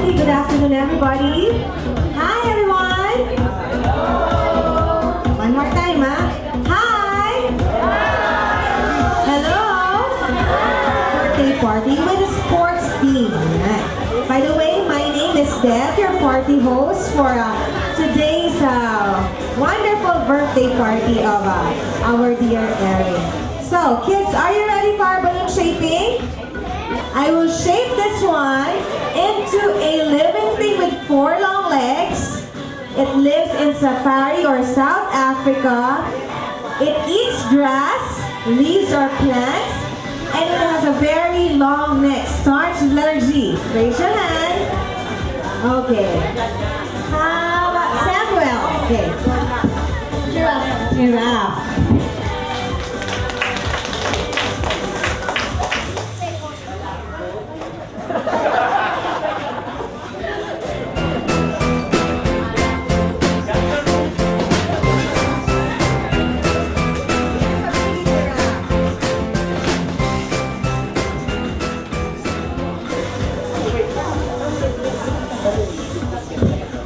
Okay, good afternoon, everybody. Hi, everyone. One more time, huh? Hi. Hello. Birthday party with a sports team. Right. By the way, my name is Deb, your party host for today's wonderful birthday party of our dear Erin. So, kids, are you ready for our balloon shaping? I will shape this one into a living thing with 4 long legs. It lives in safari or South Africa. It eats grass, leaves or plants, and it has a very long neck. Starts with letter G. Raise your hand. Okay. How about Samuel? Okay. Giraffe. Giraffe.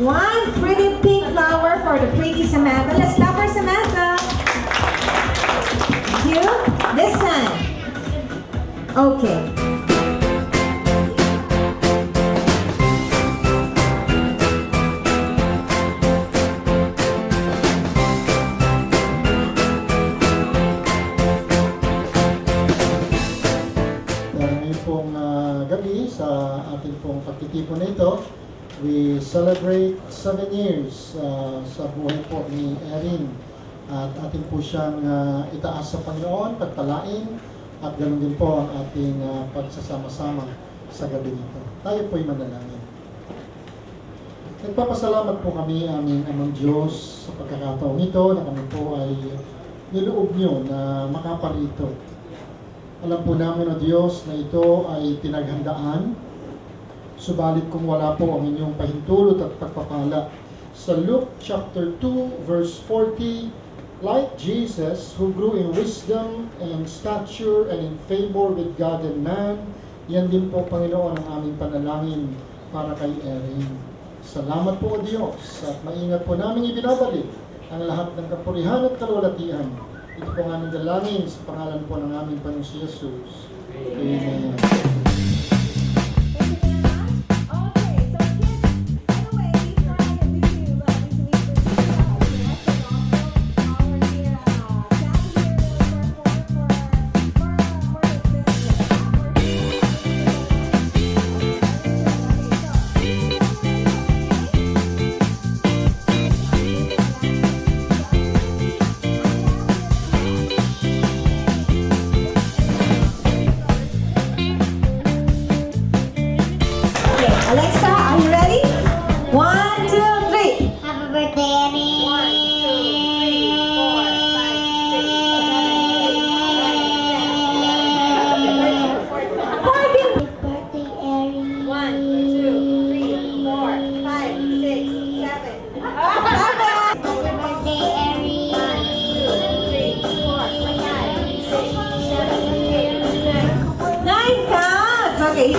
One pretty pink flower for the pretty Samantha. Let's clap for Samantha. Thank you. This time. Okay. Ngayon pong gabi sa ating pong pagtitipon na ito, we celebrate 7 years sa buhay po ni Erin. At ating po siyang itaas sa Panginoon, pagpalain, at ganoon din po ang ating pagsasama-sama sa gabi nito. Tayo po'y manalangin. Nagpapasalamat po kami aming Amang Diyos sa pagkakataong ito na kami po ay niloob niyo na makaparito. Alam po namin, O Diyos, na ito ay pinaghandaan. Subalit kung wala po ang inyong pahintulot at pagpapala. Sa Luke chapter 2 verse 40, like Jesus who grew in wisdom and stature and in favor with God and man, yan din po, Panginoon, ang aming panalangin para kay Erin. Salamat po, O Diyos, at maingat po namin ibinabalik ang lahat ng kapurihan at kalwalatian. Ito po ang aming dalangin sa pangalan po ng aming Panginoon si Jesus. Amen. Alexa, are you ready? 1, 2, 3. Happy birthday, Erin! 1, 2, 3, 4, 5, 6, 7. Happy birthday, Erin! 9 counts. Okay.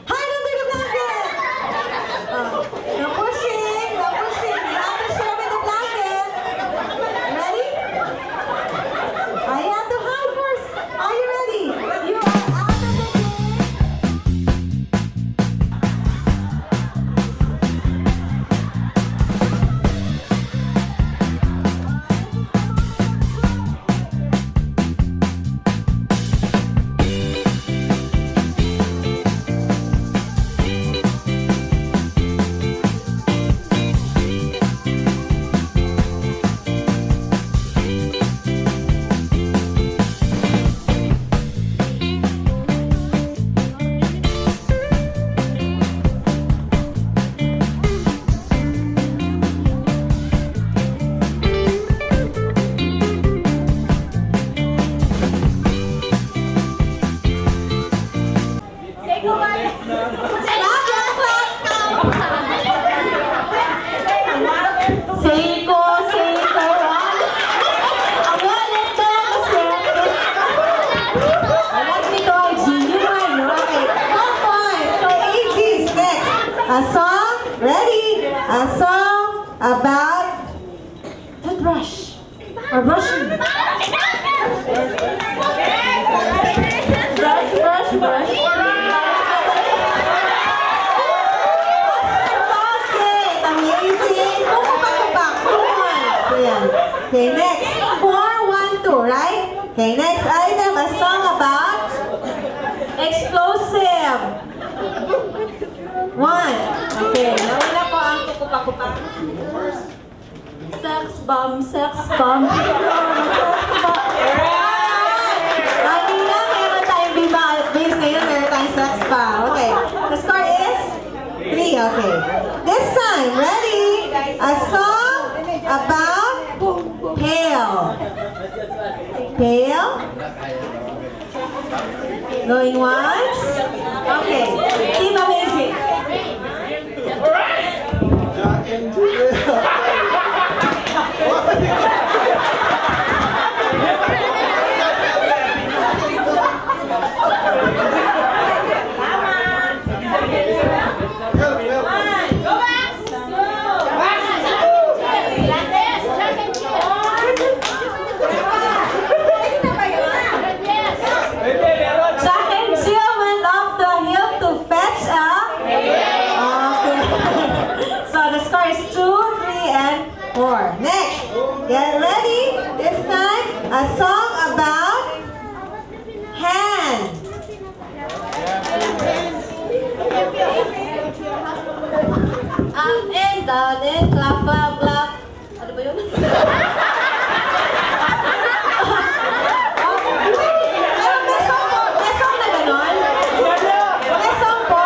Hide under the blanket! No pushing, no pushing. You have to share with the blanket. Ready? I have to hide first. Are you ready? You are out of the game. Cinco, cinco, one. Ang wallet ko lang kasi. Alam nito ay genuine, okay? 1 point for AG's next. A song, ready? A song about toothbrush or brushing. Brush, brush, brush. Okay, amazing. Tumapak. 2 points. Ayan. Okay, next. 4, 1, 2, right? Okay, next item, a song about explosive. 1. Okay, nawala po ang kukupa-kupa. Sex bomb, sex bomb. Sex bomb. Kanina, meron tayong Viva Base. Ngayon, meron tayong sex bomb. Okay, the score is 3. Okay. This time, ready? A song about pale. Pale? Going once? Okay. Team Amazing. Jack and Jill. Jack and Jill went up the hill to fetch a... Okay. So the score is 2, 3, and 4. Next. Get ready. This time, a song about hand. Up and down and clap, clap, clap. Ano ba yun? May song na ganon? May song po?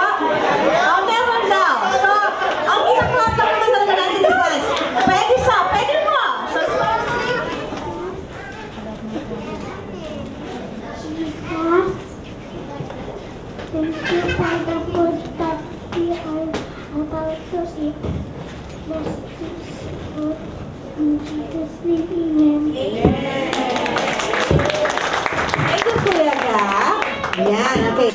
Meron daw. So, ang i-clap lang naman talaga natin is hands. Pwede siya, pwede mo. So, Sparcy. Jesus, thank you for the food that we are about to eat. Bless this food in Jesus' name, amen. Thank you, Kuya Gab. Yan, okay.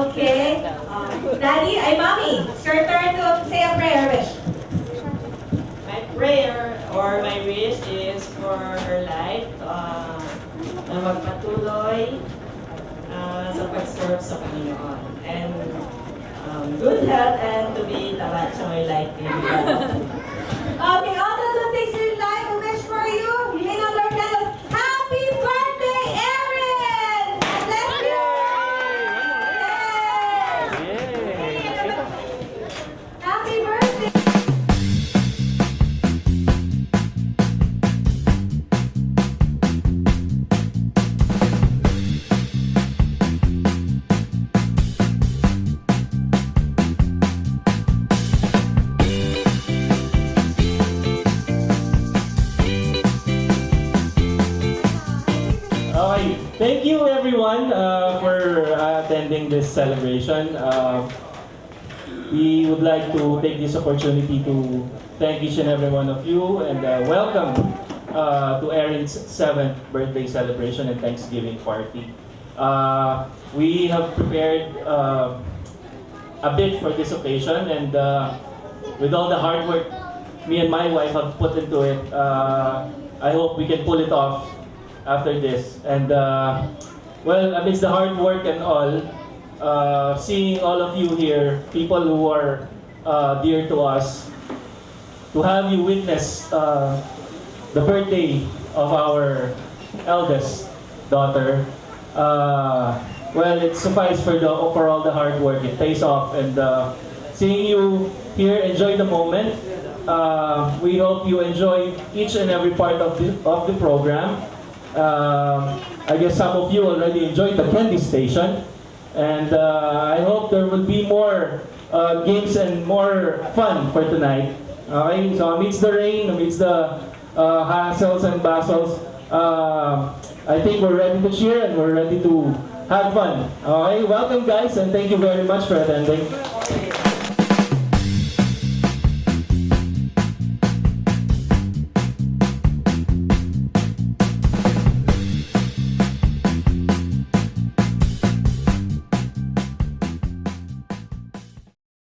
Okay. Daddy, ay Mommy, it's your turn to say a prayer wish. My prayer or my wish is for her life na magpatuloy sa pag-serve sa Panginoon. And good health and to be tapat sa may life. Okay, all the good things in life we wish for you. You may not learn that. Happy birthday, Erin! God bless you! Yay! Happy birthday! Okay, thank you everyone for attending this celebration. We would like to take this opportunity to thank each and every one of you and welcome to Erin's 7th birthday celebration and Thanksgiving party. We have prepared a bit for this occasion and with all the hard work me and my wife have put into it, I hope we can pull it off after this. And well, amidst the hard work and all, seeing all of you here, people who are dear to us, to have you witness the birthday of our eldest daughter, well, it suffices for all the hard work. It pays off, and seeing you here, enjoy the moment. We hope you enjoy each and every part of the program. I guess some of you already enjoyed the candy station, and I hope there will be more games and more fun for tonight. Okay, so amidst the rain, amidst the hassles and bustles, I think we're ready to cheer and we're ready to have fun. Okay, welcome guys, and thank you very much for attending.